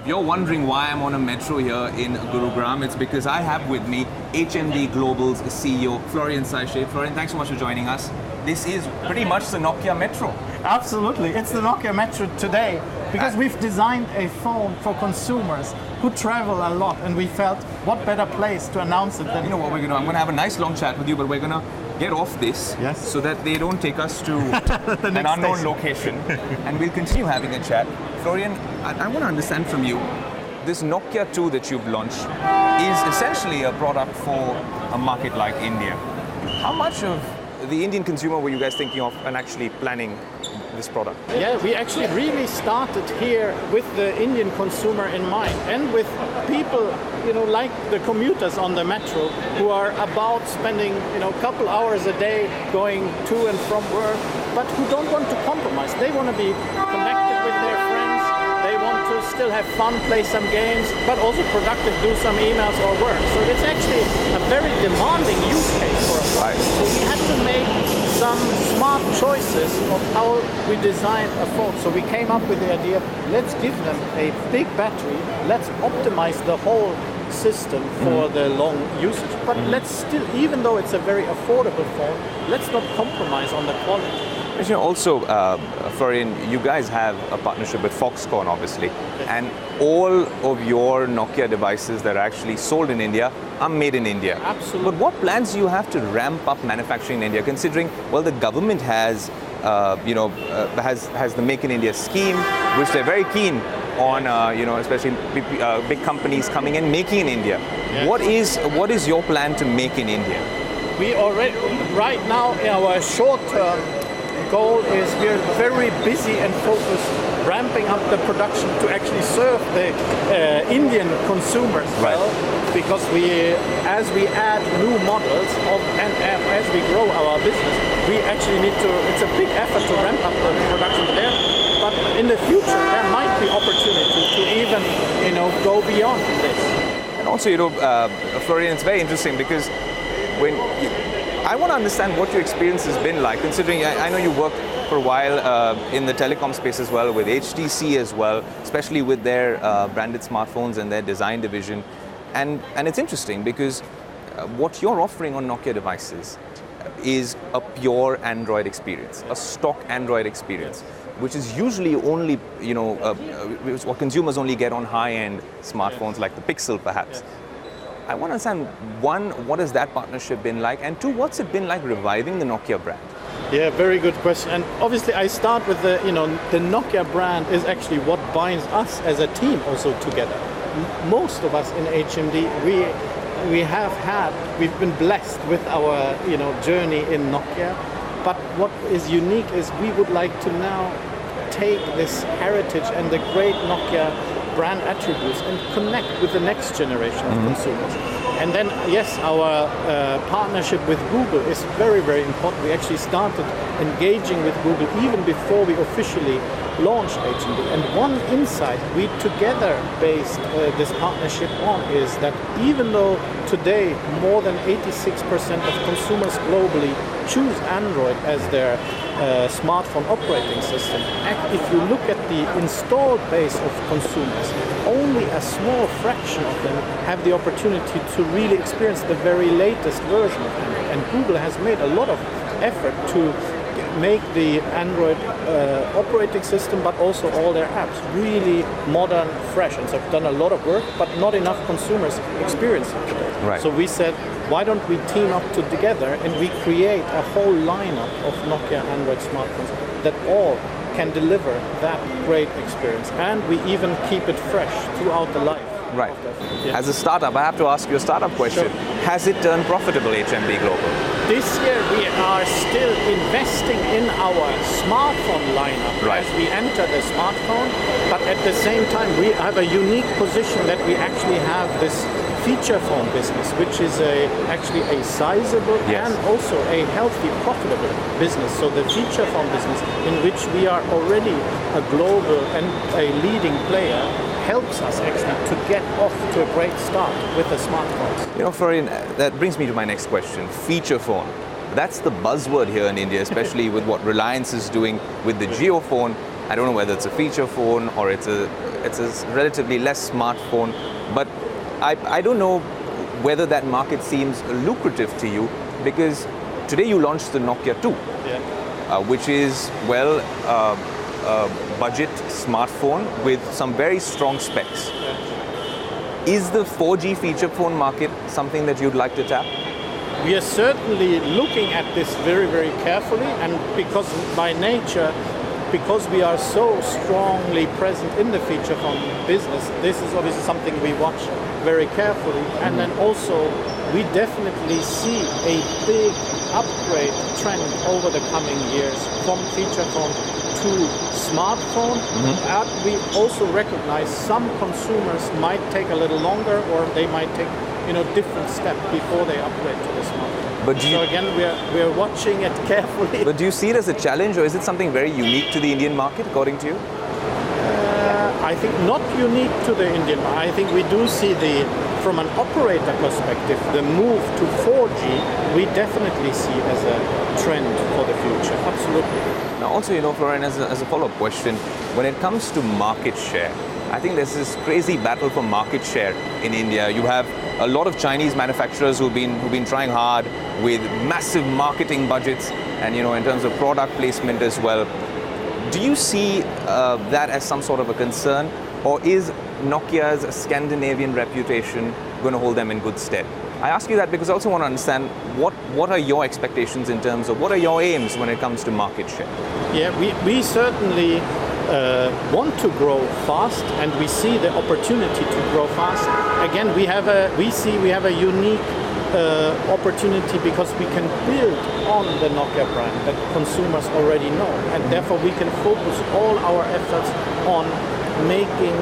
you're wondering why I'm on a metro here in Gurgaon, it's because I have with me HMD Global's CEO, Florian Sieche. Florian, thanks so much for joining us. This is pretty much the Nokia Metro. Absolutely, it's the Nokia Metro today because we've designed a phone for consumers who travel a lot, and we felt what better place to announce it than... You know what we're going to do? I'm going to have a nice long chat with you, but we're going to get off this so that they don't take us to an unknown location, and we'll continue having a chat. Florian, I want to understand from you, this Nokia 2 that you've launched is essentially a product for a market like India. How much of the Indian consumer were you guys thinking of and actually planning this product? Yeah, we actually really started here with the Indian consumer in mind, and with people, like the commuters on the metro who are about spending, a couple hours a day going to and from work, but who don't want to compromise. They want to be connected with their friends. They want to still have fun, play some games, but also productive, do some emails or work. So it's actually a very demanding use case for us. Right. So we had to make some smart choices of how we design a phone. So we came up with the idea, let's give them a big battery, let's optimize the whole system for the long usage. But let's still, even though it's a very affordable phone, let's not compromise on the quality. Also, Florian, you guys have a partnership with Foxconn, obviously, and all of your Nokia devices that are actually sold in India are made in India. Absolutely. But what plans do you have to ramp up manufacturing in India, considering, well, the government has, has the Make in India scheme, which they're very keen on, especially big companies coming in, making in India. Yes. What is your plan to make in India? We already, right now, our short-term goal is we're very busy and focused ramping up the production to actually serve the Indian consumers well, because as we add new models and as we grow our business, we actually need to, it's a big effort to ramp up the production there, but in the future there might be opportunity to even, go beyond this. And also, Florian, it's very interesting because I want to understand what your experience has been like, considering I know you worked for a while in the telecom space as well, with HTC as well, especially with their branded smartphones and their design division. And it's interesting because what you're offering on Nokia devices is a pure Android experience, a stock Android experience, which is usually only, what consumers only get on high-end smartphones like the Pixel perhaps. I want to understand, one, what has that partnership been like? And two, what's it been like reviving the Nokia brand? Yeah, very good question. And obviously I start with the Nokia brand is actually what binds us as a team also together. Most of us in HMD, we've been blessed with our, journey in Nokia. But what is unique is we would like to now take this heritage and the great Nokia brand attributes and connect with the next generation of consumers. And then, yes, our partnership with Google is very, very important. We actually started engaging with Google even before we officially launched HMD. And one insight we together based this partnership on is that even though today more than 86% of consumers globally choose Android as their smartphone operating system, if you look at the installed base of consumers, only a small fraction of them have the opportunity to really experience the very latest version of Android. And Google has made a lot of effort to make the Android operating system, but also all their apps really modern, fresh. And so I've done a lot of work, but not enough consumers experience it today. Right. So we said, why don't we team up together and we create a whole lineup of Nokia Android smartphones that all can deliver that great experience, and we even keep it fresh throughout the life. Right. As a startup, I have to ask you a startup question. Sure. Has it turned profitable, HMD Global? This year we are still investing in our smartphone lineup as we enter the smartphone, but at the same time we have a unique position that we actually have this feature phone business, which is actually a sizable and also a healthy, profitable business. So the feature phone business, in which we are already a global and a leading player, helps us actually to get off to a great start with the smartphones. Florian, that brings me to my next question. Feature phone. That's the buzzword here in India, especially with what Reliance is doing with the JioPhone. I don't know whether it's a feature phone or it's a relatively less smartphone, but I don't know whether that market seems lucrative to you, because today you launched the Nokia 2, which is, well, a budget smartphone with some very strong specs. Is the 4G feature phone market something that you'd like to tap? We are certainly looking at this very, very carefully, and because by nature, because we are so strongly present in the feature phone business, this is obviously something we watch very carefully. And then also, we definitely see a big upgrade trend over the coming years from feature phone to smartphone. But we also recognize some consumers might take a little longer, or they might take different steps before they upgrade to the smartphone. But so again, we are watching it carefully. But do you see it as a challenge, or is it something very unique to the Indian market, according to you? I think not unique to the Indian market. I think we do see from an operator perspective, the move to 4G, we definitely see as a trend for the future. Absolutely. Now, also, Florian, as a follow-up question, when it comes to market share, I think there's this crazy battle for market share in India. You have a lot of Chinese manufacturers who've been trying hard with massive marketing budgets and in terms of product placement as well. Do you see that as some sort of a concern, or is Nokia's Scandinavian reputation going to hold them in good stead? I ask you that because I also want to understand what are your expectations in terms of what are your aims when it comes to market share? Yeah, we certainly want to grow fast, and we see the opportunity to grow fast. Again, we have a unique opportunity because we can build on the Nokia brand that consumers already know, and therefore we can focus all our efforts on making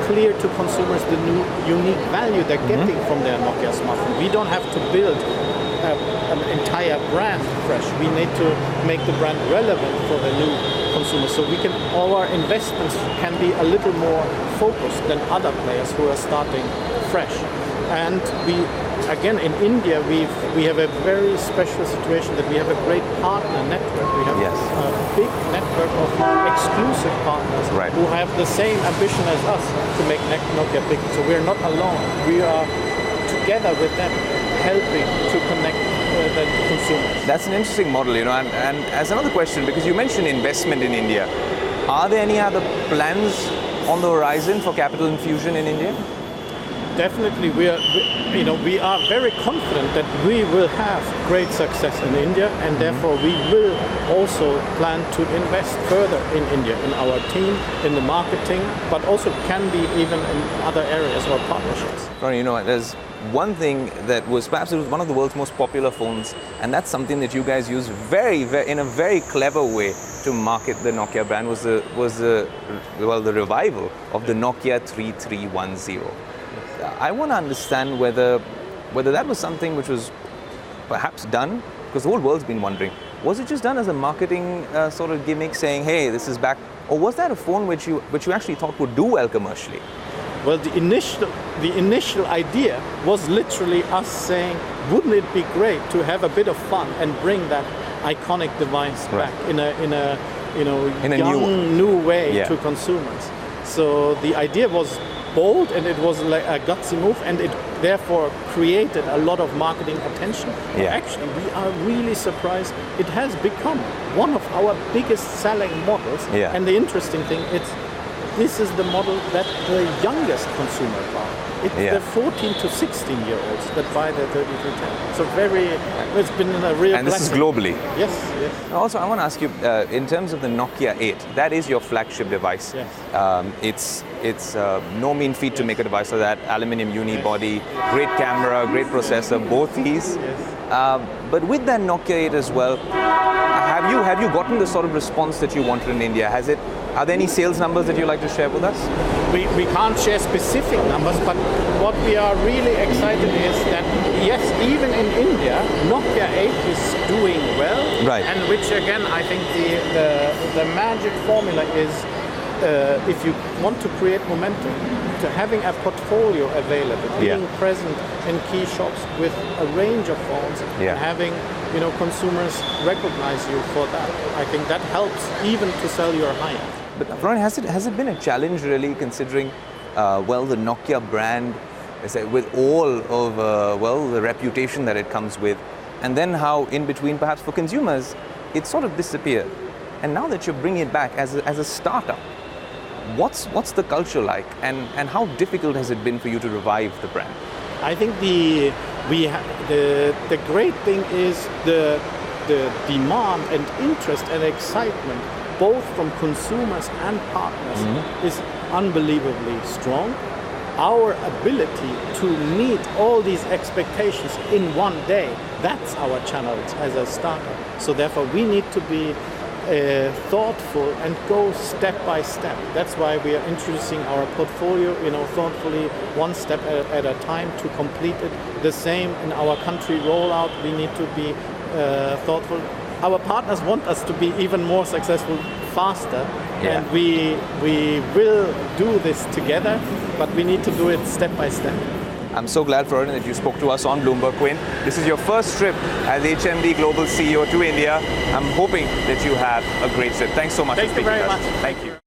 clear to consumers the new unique value they're getting from their Nokia smartphone. We don't have to build an entire brand fresh. We need to make the brand relevant for the new consumers. So our investments can be a little more focused than other players who are starting fresh. And again, in India, we have a very special situation that we have a great partner network. We have a big network of exclusive partners who have the same ambition as us to make Nokia big. So we're not alone. We are together with them, helping to connect the consumers. That's an interesting model, and as another question, because you mentioned investment in India, are there any other plans on the horizon for capital infusion in India? Definitely, we are very confident that we will have great success in India, and therefore we will also plan to invest further in India, in our team, in the marketing, but also can be even in other areas or partnerships. There's one thing that was perhaps one of the world's most popular phones, and that's something that you guys use in a very clever way to market the Nokia brand, was the revival of the Nokia 3310. I want to understand whether that was something which was perhaps done, because the whole world's been wondering, was it just done as a marketing sort of gimmick saying, hey, this is back, or was that a phone which you actually thought would do well commercially? Well, the initial idea was literally us saying, wouldn't it be great to have a bit of fun and bring that iconic device back in a young, new way to consumers. So the idea was bold, and it was like a gutsy move, and it therefore created a lot of marketing attention. Actually, we are really surprised. It has become one of our biggest selling models. And the interesting thing, this is the model that the youngest consumers buy. It's the 14 to 16 year olds that buy the 3310. So it's been a real And this is globally? Yes. Also, I want to ask you, in terms of the Nokia 8, that is your flagship device. It's no mean feat to make a device of that, aluminium uni body, great camera, great processor, both these. But with that Nokia 8 as well, have you gotten the sort of response that you wanted in India? Are there any sales numbers that you'd like to share with us? We can't share specific numbers, but what we are really excited is that, yes, even in India, Nokia 8 is doing well. And which, again, I think the magic formula is, if you want to create momentum, to having a portfolio available, being present in key shops with a range of phones, and having consumers recognize you for that. I think that helps even to sell your high-end. But Florian, has it been a challenge really, considering the Nokia brand, with all of the reputation that it comes with, and then how in between, perhaps for consumers, it sort of disappeared, and now that you're bringing it back as a startup, what's the culture like, and how difficult has it been for you to revive the brand? I think the great thing is the demand and interest and excitement, both from consumers and partners, is unbelievably strong. Our ability to meet all these expectations in one day, that's our challenge as a startup. So therefore we need to be thoughtful and go step by step. That's why we are introducing our portfolio, thoughtfully, one step at a time to complete it. The same in our country rollout. We need to be thoughtful. Our partners want us to be even more successful faster, and we will do this together, but we need to do it step by step. I'm so glad, Florian, that you spoke to us on Bloomberg, Quinn. This is your first trip as HMD Global CEO to India. I'm hoping that you have a great trip. Thanks so much for speaking to us. Thank you very much. Thank you.